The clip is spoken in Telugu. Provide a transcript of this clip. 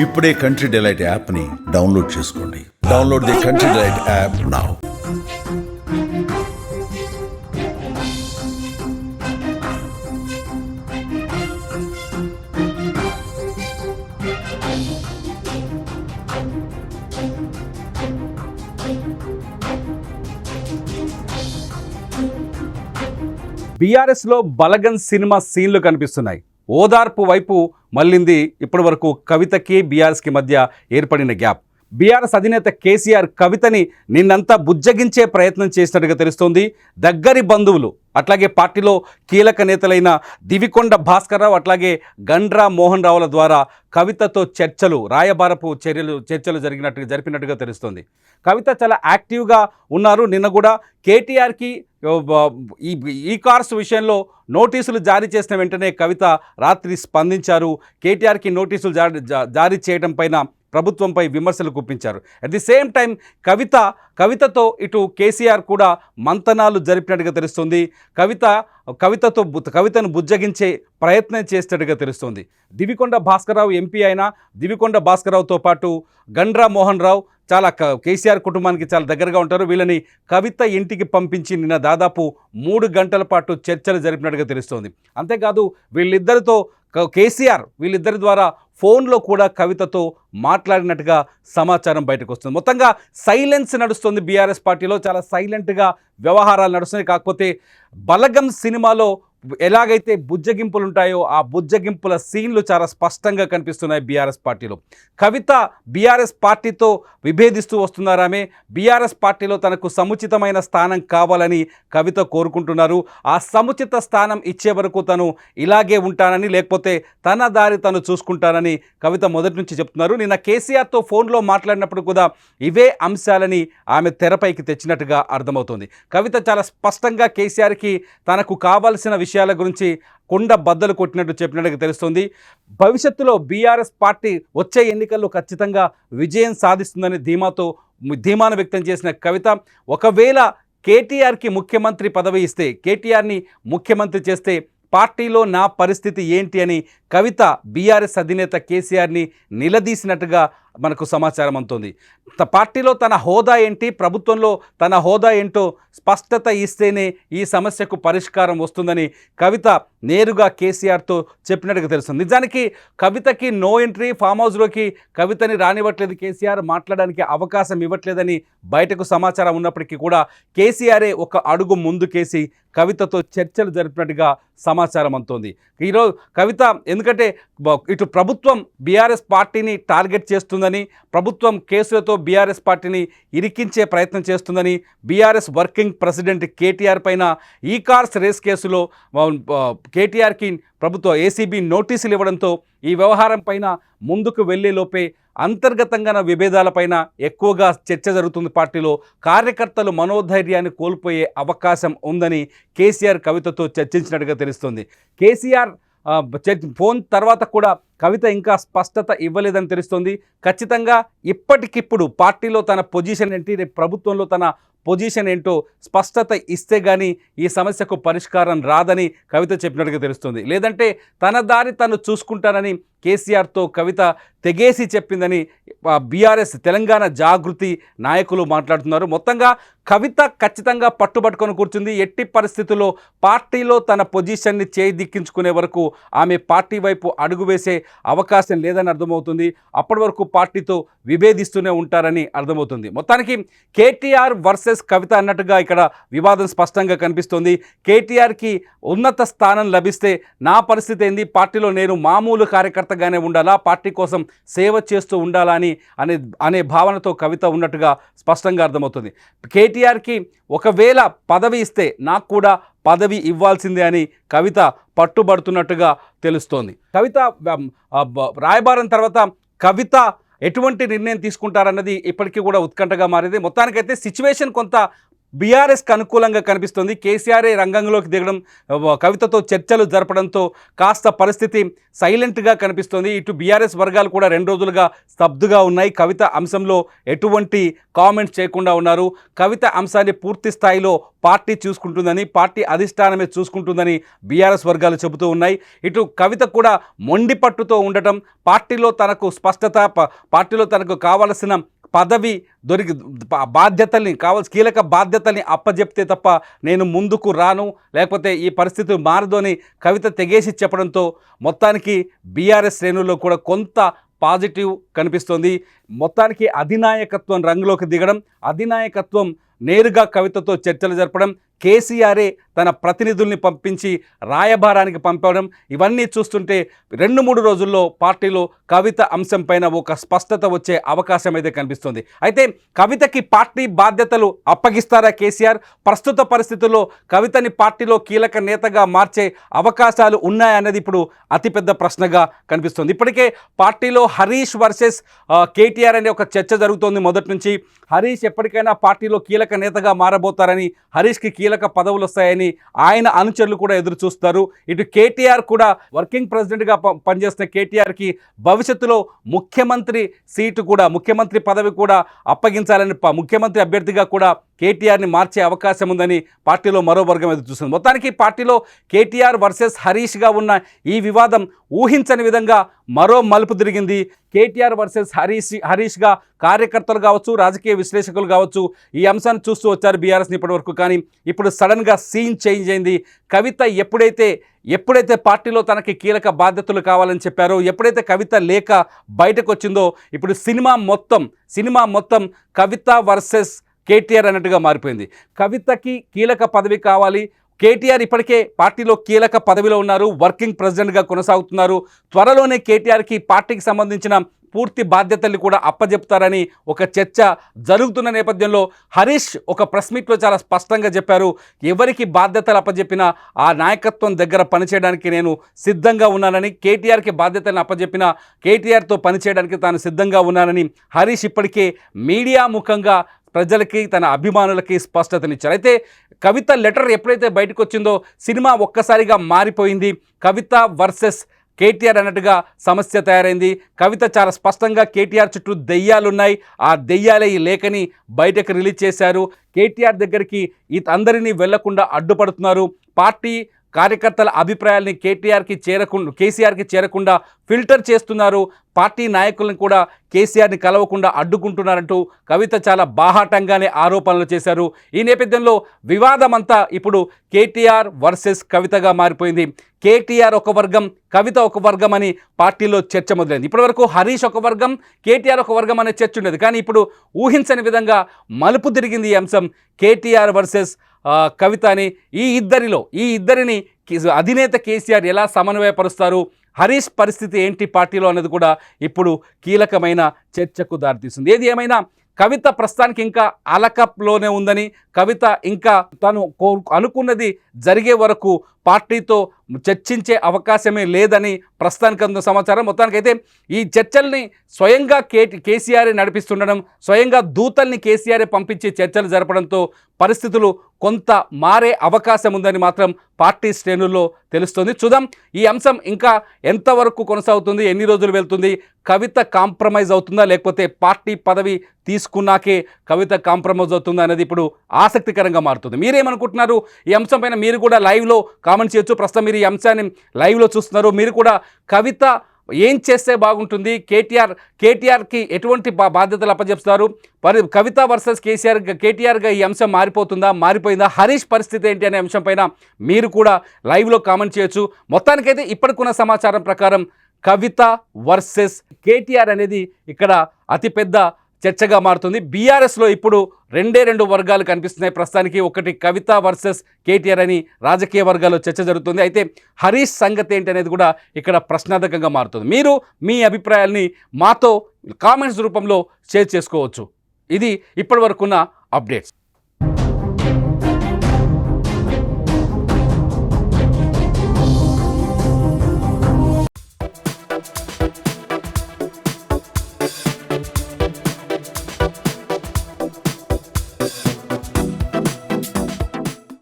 ఇప్పుడే కంట్రీ డిలైట్ యాప్ని డౌన్లోడ్ చేసుకోండి. Download the country delight app now. బీఆర్ఎస్లో బలగన్ సినిమా సీన్లు కనిపిస్తున్నాయి. ఓదార్పు వైపు మళ్ళింది ఇప్పటి వరకు కవితకి బీఆర్ఎస్కి మధ్య ఏర్పడిన గ్యాప్. బీఆర్ఎస్ అధినేత కేసీఆర్ కవితని నిన్నంతా బుజ్జగించే ప్రయత్నం చేసినట్టుగా తెలుస్తోంది. దగ్గరి బంధువులు అట్లాగే పార్టీలో కీలక నేతలైన దివికొండ భాస్కర్రావు అట్లాగే గండ్రా మోహన్ రావుల ద్వారా కవితతో రాయబారపు చర్చలు జరిపినట్టుగా తెలుస్తోంది. కవిత చాలా యాక్టివ్గా ఉన్నారు. నిన్న కూడా కేటీఆర్కి ఈ కార్స్ విషయంలో నోటీసులు జారీ చేసిన వెంటనే కవిత రాత్రి స్పందించారు. కేటీఆర్కి నోటీసులు జారీ చేయడం పైన ప్రభుత్వంపై విమర్శలు గుప్పించారు. అట్ ది సేమ్ టైం కవితతో ఇటు కేసీఆర్ కూడా మంతనాలు జరిపినట్టుగా తెలుస్తుంది. కవితను బుజ్జగించే ప్రయత్నం చేసినట్టుగా తెలుస్తుంది. దివికొండ భాస్కర్రావు ఎంపీ అయిన దివికొండ భాస్కర్రావుతో పాటు గండ్రా మోహన్ రావు చాలా కేసీఆర్ కుటుంబానికి చాలా దగ్గరగా ఉంటారు. వీళ్ళని కవిత ఇంటికి పంపించి నిన్న దాదాపు 3 గంటల పాటు చర్చలు జరిపినట్టుగా తెలుస్తోంది. అంతేకాదు వీళ్ళిద్దరి ద్వారా ఫోన్లో కూడా కవితతో మాట్లాడినట్టుగా సమాచారం బయటకు వస్తుంది. మొత్తంగా సైలెన్స్ నడుస్తుంది బీఆర్ఎస్ పార్టీలో. చాలా సైలెంట్గా వ్యవహారాలు నడుస్తున్నాయి. కాకపోతే బలగం సినిమాలో ఎలాగైతే బుజ్జగింపులు ఉంటాయో ఆ బుజ్జగింపుల సీన్లు చాలా స్పష్టంగా కనిపిస్తున్నాయి బీఆర్ఎస్ పార్టీలో. కవిత బీఆర్ఎస్ పార్టీతో విభేదిస్తూ వస్తున్నారామె. బీఆర్ఎస్ పార్టీలో తనకు సముచితమైన స్థానం కావాలని కవిత కోరుకుంటున్నారు. ఆ సముచిత స్థానం ఇచ్చే వరకు తను ఇలాగే ఉంటానని, లేకపోతే తన దారి తను చూసుకుంటానని కవిత మొదటి నుంచి చెప్తున్నారు. నిన్న కేసీఆర్తో ఫోన్లో మాట్లాడినప్పుడు కూడా ఇవే అంశాలని ఆమె తెరపైకి తెచ్చినట్టుగా అర్థమవుతుంది. కవిత చాలా స్పష్టంగా కేసీఆర్కి తనకు కావాల్సిన విషయాల గురించి కొండ బద్దలు కొట్టినట్టు చెప్పినట్టుగా తెలుస్తుంది. భవిష్యత్తులో బీఆర్ఎస్ పార్టీ వచ్చే ఎన్నికల్లో ఖచ్చితంగా విజయం సాధిస్తుందని ధీమాను వ్యక్తం చేసిన కవిత, ఒకవేళ కేటీఆర్కి ముఖ్యమంత్రి పదవి ఇస్తే, కేటీఆర్ని ముఖ్యమంత్రి చేస్తే పార్టీలో నా పరిస్థితి ఏంటి అని కవిత బీఆర్ఎస్ అధినేత కేసీఆర్ని నిలదీసినట్టుగా మనకు సమాచారం అందుతుంది. పార్టీలో తన హోదా ఏంటి, ప్రభుత్వంలో తన హోదా ఏంటో స్పష్టత ఇస్తేనే ఈ సమస్యకు పరిష్కారం వస్తుందని కవిత నేరుగా కేసీఆర్తో చెప్పినట్టుగా తెలుస్తుంది. నిజానికి కవితకి నో ఎంట్రీ, ఫామ్ హౌస్లోకి కవితని రానివ్వట్లేదు కేసీఆర్, మాట్లాడడానికి అవకాశం ఇవ్వట్లేదని బయటకు సమాచారం ఉన్నప్పటికీ కూడా కేసీఆరే ఒక అడుగు ముందుకేసి కవితతో చర్చలు జరిపినట్టుగా సమాచారం అందుతోంది. ఈరోజు కవిత ఎందుకంటే ఇటు ప్రభుత్వం బీఆర్ఎస్ పార్టీని టార్గెట్ చేస్తుందని, ప్రభుత్వం కేసులతో బీఆర్ఎస్ పార్టీని ఇరికించే ప్రయత్నం చేస్తుందని, బీఆర్ఎస్ వర్కింగ్ ప్రెసిడెంట్ కేటీఆర్ పైన ఈ కార్స్ రేస్ కేసులో కేటీఆర్కి ప్రభుత్వ ఏసీబీ నోటీసులు ఇవ్వడంతో ఈ వ్యవహారం పైన ముందుకు వెళ్లేలోపే అంతర్గతంగా విభేదాలపైన ఎక్కువగా చర్చ జరుగుతుంది. పార్టీలో కార్యకర్తలు మనోధైర్యాన్ని కోల్పోయే అవకాశం ఉందని కేసీఆర్ కవితతో చర్చించినట్టుగా తెలుస్తుంది. కేసీఆర్ ఫోన్ తర్వాత కూడా కవిత ఇంకా స్పష్టత ఇవ్వలేదని తెలుస్తుంది. ఖచ్చితంగా ఇప్పటికిప్పుడు పార్టీలో తన పొజిషన్ ఏంటి, రేపు ప్రభుత్వంలో తన పొజిషన్ ఏంటో స్పష్టత ఇస్తే కానీ ఈ సమస్యకు పరిష్కారం రాదని కవిత చెప్పినట్టుగా తెలుస్తుంది. లేదంటే తన దారి తను చూసుకుంటానని కేసీఆర్తో కవిత తెగేసి చెప్పిందని బీఆర్ఎస్ తెలంగాణ జాగృతి నాయకులు మాట్లాడుతున్నారు. మొత్తంగా కవిత ఖచ్చితంగా పట్టుబట్టుకొని కూర్చుంది. ఎట్టి పరిస్థితుల్లో పార్టీలో తన పొజిషన్ని చేదిక్కించుకునే వరకు ఆమె పార్టీ వైపు అడుగు వేసే అవకాశం లేదని అర్థమవుతుంది. అప్పటి వరకు పార్టీతో విభేదిస్తూనే ఉంటారని అర్థమవుతుంది. మొత్తానికి కేటీఆర్ వర్సెస్ కవిత అన్నట్టుగా ఇక్కడ వివాదం స్పష్టంగా కనిపిస్తోంది. కేటీఆర్కి ఉన్నత స్థానం లభిస్తే నా పరిస్థితి ఏంది, పార్టీలో నేను మామూలు కార్యకర్తగానే ఉండాలా, పార్టీ కోసం సేవ చేస్తూ ఉండాలా అనే భావనతో కవిత ఉన్నట్టుగా స్పష్టంగా అర్థమవుతుంది. కేటీఆర్కి ఒకవేళ పదవి ఇస్తే నాకు కూడా పదవి ఇవ్వాల్సిందే అని కవిత పట్టుబడుతున్నట్టుగా తెలుస్తోంది. కవిత రాయబారం తర్వాత కవిత ఎటువంటి నిర్ణయం తీసుకుంటారన్నది ఇప్పటికీ కూడా ఉత్కంఠగా మారింది. మొత్తానికైతే సిచ్యువేషన్ కొంత బీఆర్ఎస్కి అనుకూలంగా కనిపిస్తుంది. కేసీఆర్ రంగంలోకి దిగడం, కవితతో చర్చలు జరపడంతో కాస్త పరిస్థితి సైలెంట్గా కనిపిస్తుంది. ఇటు బీఆర్ఎస్ వర్గాలు కూడా 2 రోజులుగా స్తబ్దుగా ఉన్నాయి. కవిత అంశంలో ఎటువంటి కామెంట్స్ చేయకుండా ఉన్నారు. కవిత అంశాన్ని పూర్తి స్థాయిలో పార్టీ చూసుకుంటుందని, పార్టీ అధిష్టానమే చూసుకుంటుందని బీఆర్ఎస్ వర్గాలు చెబుతూ ఉన్నాయి. ఇటు కవిత కూడా మొండి పట్టుతో ఉండటం, పార్టీలో తనకు స్పష్టత, పార్టీలో తనకు కావలసిన పదవి దొరికి బాధ్యతల్ని కీలక బాధ్యతల్ని అప్పజెప్తే తప్ప నేను ముందుకు రాను, లేకపోతే ఈ పరిస్థితి మారదు అని కవిత తెగేసి చెప్పడంతో మొత్తానికి బీఆర్ఎస్ శ్రేణుల్లో కూడా కొంత పాజిటివ్ కనిపిస్తోంది. మొత్తానికి అధినాయకత్వం రంగులోకి దిగడం, అధినాయకత్వం నేరుగా కవితతో చర్చలు జరపడం, కేసీఆరే తన ప్రతినిధుల్ని పంపించి రాయబారానికి పంపడం, ఇవన్నీ చూస్తుంటే 2-3 రోజుల్లో పార్టీలో కవిత అంశం పైన ఒక స్పష్టత వచ్చే అవకాశం అయితే కనిపిస్తుంది. అయితే కవితకి పార్టీ బాధ్యతలు అప్పగిస్తారా కేసీఆర్? ప్రస్తుత పరిస్థితుల్లో కవితని పార్టీలో కీలక నేతగా మార్చే అవకాశాలు ఉన్నాయన్నది ఇప్పుడు అతిపెద్ద ప్రశ్నగా కనిపిస్తుంది. ఇప్పటికే పార్టీలో హరీష్ వర్సెస్ కేటీఆర్ అనే ఒక చర్చ జరుగుతోంది. మొదటి నుంచి హరీష్ ఎప్పటికైనా పార్టీలో కీలక నేతగా మారబోతారని, హరీష్కి కీలక పదవులు వస్తాయని ఆయన అనుచరులు కూడా ఎదురు చూస్తారు. ఇటు కేటీఆర్ కూడా వర్కింగ్ ప్రెసిడెంట్గా పనిచేస్తున్న కేటీఆర్కి భవిష్యత్తులో ముఖ్యమంత్రి సీటు కూడా, ముఖ్యమంత్రి పదవి కూడా అప్పగించాలని, ముఖ్యమంత్రి అభ్యర్థిగా కూడా కేటీఆర్ని మార్చే అవకాశం ఉందని పార్టీలో మరో వర్గం ఎదురు చూస్తుంది. మొత్తానికి పార్టీలో కేటీఆర్ వర్సెస్ హరీష్గా ఉన్న ఈ వివాదం ఊహించని విధంగా మరో మలుపు తిరిగింది. కేటీఆర్ వర్సెస్ హరీష్గా కార్యకర్తలు కావచ్చు, రాజకీయ విశ్లేషకులు కావచ్చు ఈ అంశాన్ని చూస్తూ వచ్చారు బీఆర్ఎస్ని ఇప్పటి వరకు. కానీ ఇప్పుడు సడన్గా సీన్ చేంజ్ అయింది. కవిత ఎప్పుడైతే పార్టీలో తనకి కీలక బాధ్యతలు కావాలని చెప్పారో, ఎప్పుడైతే కవిత లేక బయటకు వచ్చిందో, ఇప్పుడు సినిమా మొత్తం కవిత వర్సెస్ కేటీఆర్ అన్నట్టుగా మారిపోయింది. కవితకి కీలక పదవి కావాలి, కేటీఆర్ ఇప్పటికే పార్టీలో కీలక పదవిలో ఉన్నారు, వర్కింగ్ ప్రెసిడెంట్గా కొనసాగుతున్నారు. త్వరలోనే కేటీఆర్కి పార్టీకి సంబంధించిన పూర్తి బాధ్యతల్ని కూడా అప్పజెప్తారని ఒక చర్చ జరుగుతున్న నేపథ్యంలో హరీష్ ఒక ప్రెస్ మీట్లో చాలా స్పష్టంగా చెప్పారు, ఎవరికి బాధ్యతలు అప్పజెప్పినా ఆ నాయకత్వం దగ్గర పనిచేయడానికి నేను సిద్ధంగా ఉన్నానని, కేటీఆర్కి బాధ్యతలను అప్పజెప్పినా కేటీఆర్తో పనిచేయడానికి తాను సిద్ధంగా ఉన్నానని హరీష్ ఇప్పటికే మీడియా ముఖంగా ప్రజలకి, తన అభిమానులకి స్పష్టతనిచ్చారు. అయితే కవిత లెటర్ ఎప్పుడైతే బయటకు వచ్చిందో సినిమా ఒక్కసారిగా మారిపోయింది. కవిత వర్సెస్ కేటీఆర్ అన్నట్టుగా సమస్య తయారైంది. కవిత చాలా స్పష్టంగా కేటీఆర్ చుట్టూ దెయ్యాలున్నాయి, ఆ దెయ్యాలే ఈ లేఖని బయటకు రిలీజ్ చేశారు. కేటీఆర్ దగ్గరికి అందరినీ వెళ్లకుండా అడ్డుపడుతున్నారు. పార్టీ కార్యకర్తల అభిప్రాయాల్ని కేసీఆర్కి చేరకుండా ఫిల్టర్ చేస్తున్నారు. పార్టీ నాయకులను కూడా కేసీఆర్ని కలవకుండా అడ్డుకుంటున్నారంటూ కవిత చాలా బాహాటంగానే ఆరోపణలు చేశారు. ఈ నేపథ్యంలో వివాదమంతా ఇప్పుడు కేటీఆర్ వర్సెస్ కవితగా మారిపోయింది. కేటీఆర్ ఒక వర్గం, కవిత ఒక వర్గం అని పార్టీలో చర్చ మొదలైంది. ఇప్పటివరకు హరీష్ ఒక వర్గం, కేటీఆర్ ఒక వర్గం అనే చర్చ ఉండేది. కానీ ఇప్పుడు ఊహించని విధంగా మలుపు తిరిగింది ఈ అంశం. కేటీఆర్ వర్సెస్ కవిత అని ఈ ఇద్దరిని అధినేత కేసీఆర్ ఎలా సమన్వయపరుస్తారు, హరీష్ పరిస్థితి ఏంటి పార్టీలో అన్నది కూడా ఇప్పుడు కీలకమైన చర్చకు దారితీస్తుంది. ఏది ఏమైనా కవిత ప్రస్తుతానికి ఇంకా అలకప్లోనే ఉందని, కవిత ఇంకా తను అనుకున్నది జరిగే వరకు పార్టీతో చర్చించే అవకాశమే లేదని ప్రస్తుతానికి అందిన సమాచారం. మొత్తానికైతే ఈ చర్చల్ని స్వయంగా కేసీఆర్ నడిపిస్తుండడం, స్వయంగా దూతల్ని కేసీఆర్ పంపించి చర్చలు జరపడంతో పరిస్థితులు కొంత మారే అవకాశం ఉందని మాత్రం పార్టీ శ్రేణుల్లో తెలుస్తుంది. చూద్దాం ఈ అంశం ఇంకా ఎంతవరకు కొనసాగుతుంది, ఎన్ని రోజులు వెళ్తుంది, కవిత కాంప్రమైజ్ అవుతుందా, లేకపోతే పార్టీ పదవి తీసుకున్నాకే కవిత కాంప్రమైజ్ అవుతుందా అనేది ఇప్పుడు ఆసక్తికరంగా మారుతుంది. మీరేమనుకుంటున్నారు ఈ అంశం పైన? మీరు కూడా లైవ్లో కామెంట్ చేయొచ్చు. ప్రస్తుతం మీరు ఈ అంశాన్ని లైవ్లో చూస్తున్నారు. మీరు కూడా కవిత ఏం చేస్తే బాగుంటుంది, కేటీఆర్కి ఎటువంటి బాధ్యతలు అప్పచెప్తున్నారు, కవిత వర్సెస్ కేటీఆర్గా ఈ అంశం మారిపోయిందా, హరీష్ పరిస్థితి ఏంటి అనే అంశం పైన మీరు కూడా లైవ్లో కామెంట్ చేయొచ్చు. మొత్తానికైతే ఇప్పటికున్న సమాచారం ప్రకారం కవిత వర్సెస్ కేటీఆర్ అనేది ఇక్కడ అతిపెద్ద చర్చగా మారుతుంది. బీఆర్ఎస్లో ఇప్పుడు 2 వర్గాలు కనిపిస్తున్నాయి ప్రస్తుతానికి. ఒకటి కవిత వర్సెస్ కేటీఆర్ అని రాజకీయ వర్గాల్లో చర్చ జరుగుతుంది. అయితే హరీష్ సంగతి ఏంటి అనేది కూడా ఇక్కడ ప్రశ్నార్థకంగా మారుతుంది. మీరు మీ అభిప్రాయాల్ని మాతో కామెంట్స్ రూపంలో షేర్ చేసుకోవచ్చు. ఇది ఇప్పటి వరకున్న అప్డేట్స్.